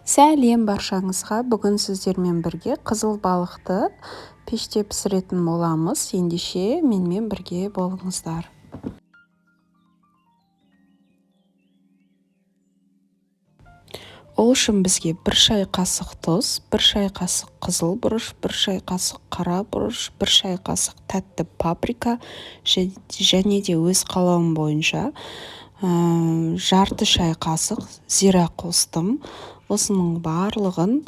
Сәлем баршаңызға. Бүгін сіздермен бірге қызыл балықты пеште пісіретін боламыз. Ендеше менімен бірге болыңыздар. Ол үшін бізге 1 шай қасық тұз, 1 шай қасық қызыл бұрыш, 1 шай қасық қара бұрыш, 1 шай қасық тәтті паприка және де өз қалауым бойынша жарты шай қасық зира қостым. Осының барлығын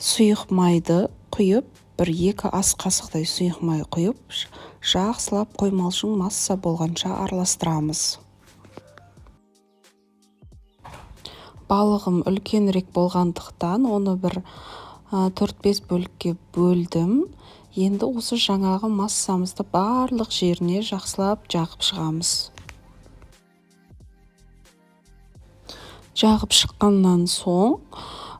сұйық майды құйып, 1-2 ас қасықтай сұйық май құйып, жақсылап қоймалжың масса болғанша араластырамыз. Балығым үлкенірек болғандықтан оны бір 4-5 бөлікке бөлдім. Енді осы жаңағы массамызды барлық жеріне жақсылап жағып шығамыз. Жағып шыққаннан соң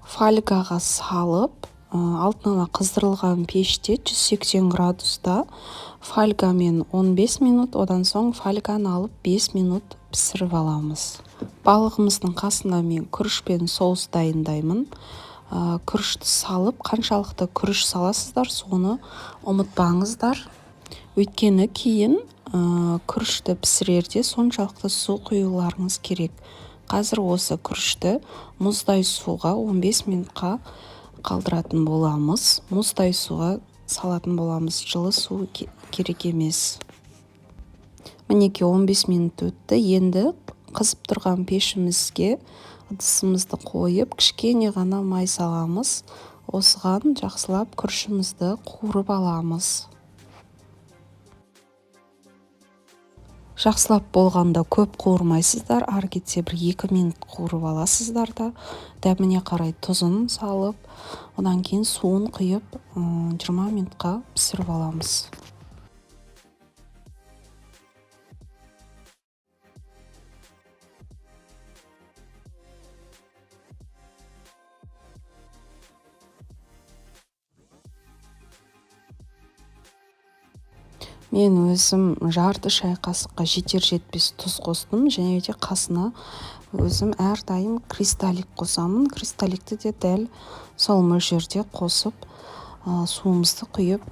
фольгаға салып, алдын ала қыздырылған пеште 180 градуста фольгамен 15 минут, одан соң фольганы алып 5 минут пісіріп аламыз. Балығымыздың қасына мен күріш пен соус дайындаймын. Күрішті салып, қаншалықты күріш саласыздар, соны ұмытпаңыздар. Өйткені кейін күрішті пісірерде соншалықты су құюларыңыз керек. Қазір осы күрішті мұздай суға 15 минутқа қалдыратын боламыз. Мұздай суға салатын боламыз, жылы су керек емес. Мінеки 15 минут өтті. Енді қызып тұрған пешімізге ыдысымызды қойып, кішкене ғана май саламыз. Осыған жақсылап күрішімізді қуырып аламыз. Жақсылап болғанда көп қуырмайсыздар, ары кетсе 1-2 минут қуырып аласыздар да, дәміне қарай тұзын салып, одан кейін суын құйып 20 минутқа пісіріп аламыз. Мен өзім жарты шай қасыққа жетер-жетпес тұз қостым, және де қасына өзім әрдайым кристаллик қосамын. Кристалликті де дәл сол мөлшерде қосып, суымызды құйып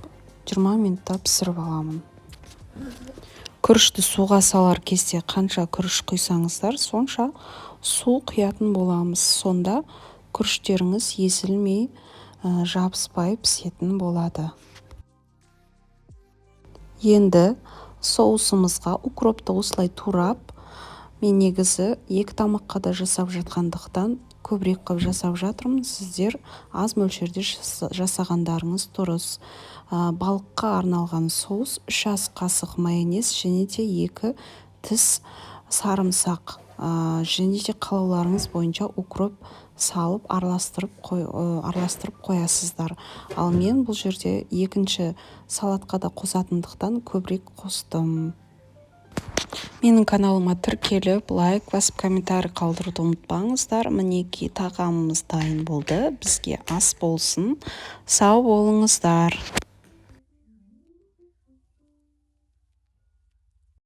20 минутта пісіріп аламын. Күрішті суға салар кезде қанша күріш құйсаңыздар, сонша су құятын боламыз. Сонда күріштеріңіз езілмей, жабыспай пісетін болады. Енді соусымызға укропты осылай турап, мен негізі 2 тамаққа да жасап жатқандықтан көбірек қып жасап жатырмын. Сіздер аз мөлшерде жасағандарыңыз дұрыс. Балыққа арналған соус 3 ас қасық майонез және де 2 тіс сарымсақ, және де қалауларыңыз бойынша укроп салып араластырып қоясыздар. Ал мен бұл жерде екінші салатқа да қосатындықтан көбірек қостым. Менің каналыма тіркеліп, лайк басып, комментарий қалдыруды ұмытпаңыздар. Мінеки тағамымыз дайын болды. Бізге ас болсын. Сау болыңыздар.